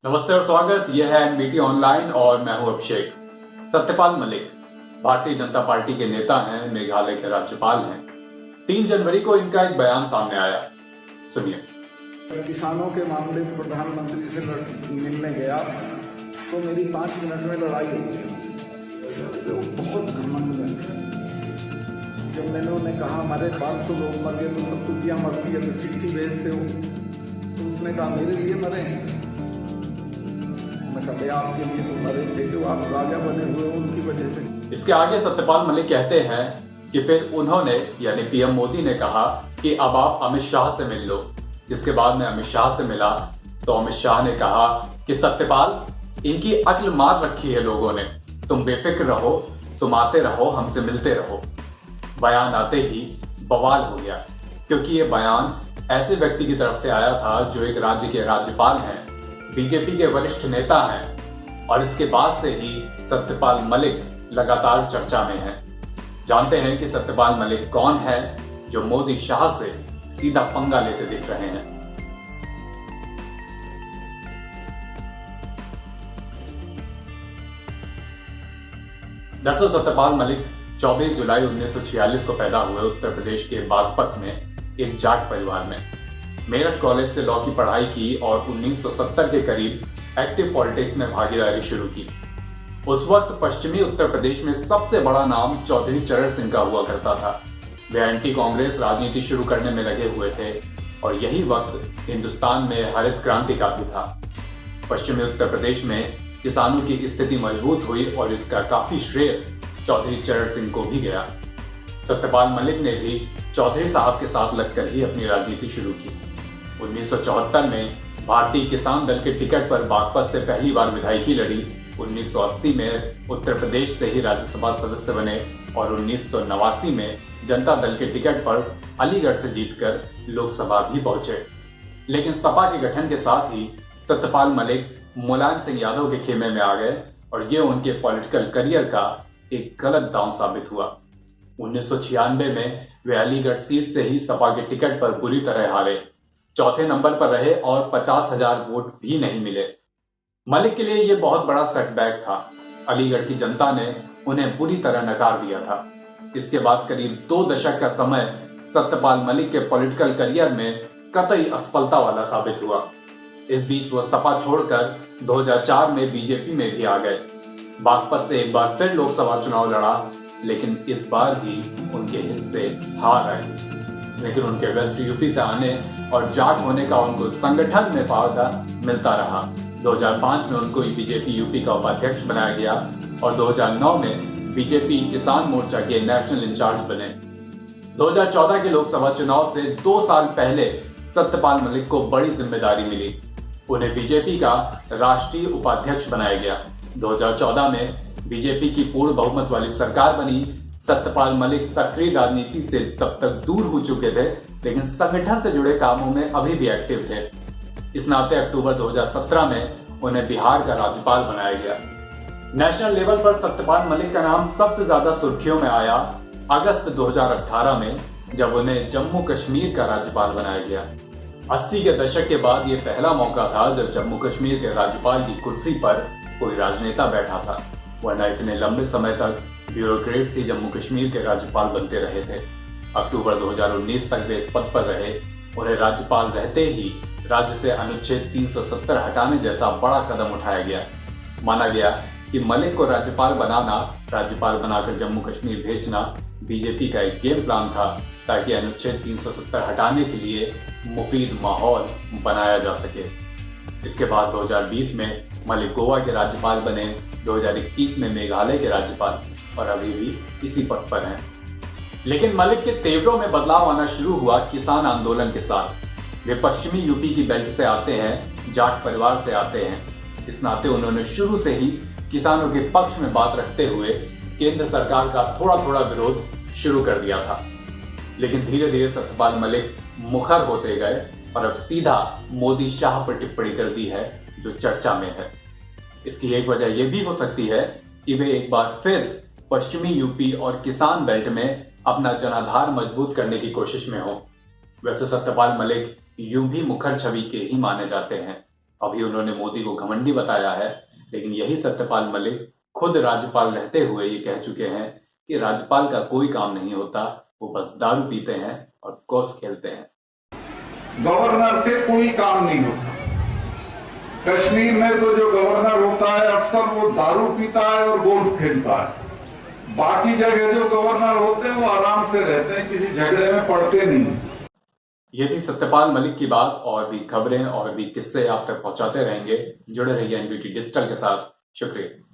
नमस्ते और स्वागत। यह है एनबीटी ऑनलाइन और मैं हूं अभिषेक। सत्यपाल मलिक भारतीय जनता पार्टी के नेता हैं, मेघालय के राज्यपाल हैं। 3 जनवरी को इनका एक बयान सामने आया, सुनिए। किसानों के मामले में प्रधानमंत्री से मिलने गया तो मेरी 5 मिनट में लड़ाई हो गई। तो बहुत घमंड में थे। जब मैंने उन्हें कहा हमारे 500 लोग मर गए तो कुतिया मरती है तो चिट्ठी भेजते हो, तो उसने कहा मेरे लिए मरे हैं। मैं कहा आपके लिए तो मरे थे, जो आप राजा बने हुए उनकी वजह से। इसके आगे सत्यपाल मलिक कहते हैं कि फिर उन्होंने यानी पीएम मोदी ने कहा कि अब आप अमित शाह से मिल लो। जिसके बाद मैं अमित शाह से मिला तो अमित शाह ने कहा कि सत्यपाल, इनकी अक्ल मार रखी है लोगों ने, तुम बेफिक्र रहो, तुम आते रहो, हमसे मिलते रहो। बयान आते ही बवाल हो गया, क्योंकि ये बयान ऐसे व्यक्ति की तरफ से आया था जो एक राज्य के राज्यपाल हैं, बीजेपी के वरिष्ठ नेता हैं, और इसके बाद से ही सत्यपाल मलिक लगातार चर्चा में हैं। जानते हैं कि सत्यपाल मलिक कौन है जो मोदी शाह से सीधा पंगा लेते दिख रहे हैं। दरअसल सत्यपाल मलिक 24 जुलाई 1946 को पैदा हुए उत्तर प्रदेश के बागपत में एक जाट परिवार में। मेरठ कॉलेज से लॉ की पढ़ाई की और 1970 के करीब एक्टिव पॉलिटिक्स में भागीदारी शुरू की। उस वक्त पश्चिमी उत्तर प्रदेश में सबसे बड़ा नाम चौधरी चरण सिंह का हुआ करता था। वे एंटी कांग्रेस राजनीति शुरू करने में लगे हुए थे और यही वक्त हिंदुस्तान में हरित क्रांति का भी था। पश्चिमी उत्तर प्रदेश में किसानों की स्थिति मजबूत हुई और इसका काफी श्रेय चौधरी चरण सिंह को भी गया। सत्यपाल मलिक ने भी चौधरी साहब के साथ लगकर ही अपनी राजनीति शुरू की। 1974 में भारतीय किसान दल के टिकट पर बागपत से पहली बार विधायकी लड़ी। 1980 में उत्तर प्रदेश से ही राज्यसभा सदस्य बने और 1989 में जनता दल के टिकट पर अलीगढ़ से जीतकर लोकसभा भी पहुंचे। लेकिन सपा के गठन के साथ ही सत्यपाल मलिक मुलायम सिंह यादव के खेमे में आ गए और ये उनके पॉलिटिकल करियर का एक गलत दांव साबित हुआ। 1996 में वे अलीगढ़ सीट से ही सपा के टिकट पर बुरी तरह हारे, चौथे नंबर पर रहे और 50,000 वोट भी नहीं मिले। मलिक के लिए यह बहुत बड़ा सेटबैक था। अलीगढ़ की जनता ने उन्हें बुरी तरह नकार दिया था। इसके बाद करीब 2 दशक का समय सत्यपाल मलिक के पॉलिटिकल करियर में कतई असफलता वाला साबित हुआ। इस बीच वो सपा छोड़कर 2004 में बीजेपी में भी आ गए। बागपत से एक बार फिर लोकसभा चुनाव लड़ा, लेकिन इस बार भी उनके हिस्से हार आए। लेकिन उनके वेस्ट यूपी से आने और जाट होने का उनको संगठन में फायदा मिलता रहा। 2005 में उनको बीजेपी यूपी का उपाध्यक्ष बनाया गया और 2009 में बीजेपी किसान मोर्चा के नेशनल इंचार्ज बने। 2014 के लोकसभा चुनाव से 2 साल पहले सत्यपाल मलिक को बड़ी जिम्मेदारी मिली। उन्हें बीजेपी का राष्ट्रीय उपाध्यक्ष बनाया गया। 2014 में बीजेपी की पूर्ण बहुमत वाली सरकार बनी। सत्यपाल मलिक सक्रिय राजनीति से तब तक दूर हो चुके थे, लेकिन संगठन से जुड़े कामों में अभी भी एक्टिव थे। इस नाते अक्टूबर 2017 में उन्हें बिहार का राज्यपाल बनाया गया। नेशनल लेवल पर सत्यपाल मलिक का नाम सबसे ज्यादा सुर्खियों में आया अगस्त 2018 में, जब उन्हें जम्मू कश्मीर का राज्यपाल बनाया गया। 80 के दशक के बाद ये पहला मौका था जब जम्मू कश्मीर के राज्यपाल की कुर्सी पर कोई राजनेता बैठा था, वरना इतने लंबे समय तक ब्यूरोक्रेट्स ही जम्मू कश्मीर के राज्यपाल बनते रहे थे। अक्टूबर 2019 तक वे इस पद पर रहे। उन्हें राज्यपाल रहते ही राज्य से अनुच्छेद 370 हटाने जैसा बड़ा कदम उठाया गया। माना गया कि मलिक को राज्यपाल बनाकर जम्मू कश्मीर भेजना बीजेपी का एक गेम प्लान था, ताकि अनुच्छेद 370 हटाने के लिए मुफीद माहौल बनाया जा सके। इसके बाद 2020 में मलिक गोवा के राज्यपाल बने, 2021 में मेघालय के राज्यपाल, और अभी भी इसी पद पर हैं। लेकिन मलिक के तेवरों में बदलाव आना शुरू हुआ किसान आंदोलन के साथ। वे पश्चिमी यूपी की बेल्ट से आते हैं, जाट परिवार से आते हैं। इस नाते उन्होंने शुरू से ही किसानों के पक्ष में बात रखते हुए केंद्र सरकार का थोड़ा थोड़ा विरोध शुरू कर दिया था। लेकिन धीरे धीरे सत्यपाल मलिक मुखर होते गए और अब सीधा मोदी शाह पर टिप्पणी कर दी है, जो चर्चा में है। इसकी एक वजह यह भी हो सकती है कि वे एक बार फिर पश्चिमी यूपी और किसान बेल्ट में अपना जनाधार मजबूत करने की कोशिश में हो। वैसे सत्यपाल मलिक यूं भी मुखर छवि के ही माने जाते हैं। अभी उन्होंने मोदी को घमंडी बताया है, लेकिन यही सत्यपाल मलिक खुद राज्यपाल रहते हुए ये कह चुके हैं कि राज्यपाल का कोई काम नहीं होता, वो बस दारू पीते हैं और गोल्फ खेलते हैं। गवर्नर से कोई काम नहीं होता। कश्मीर में तो जो गवर्नर होता है अक्सर वो दारू पीता है और गोल्फ खेलता है। बाकी जगह जो गवर्नर होते हैं वो आराम से रहते हैं, किसी झगड़े में पड़ते नहीं। ये थी सत्यपाल मलिक की बात। और भी खबरें और भी किस्से आप तक पहुंचाते रहेंगे। जुड़े रहिए एनबीटी डिजिटल के साथ। शुक्रिया।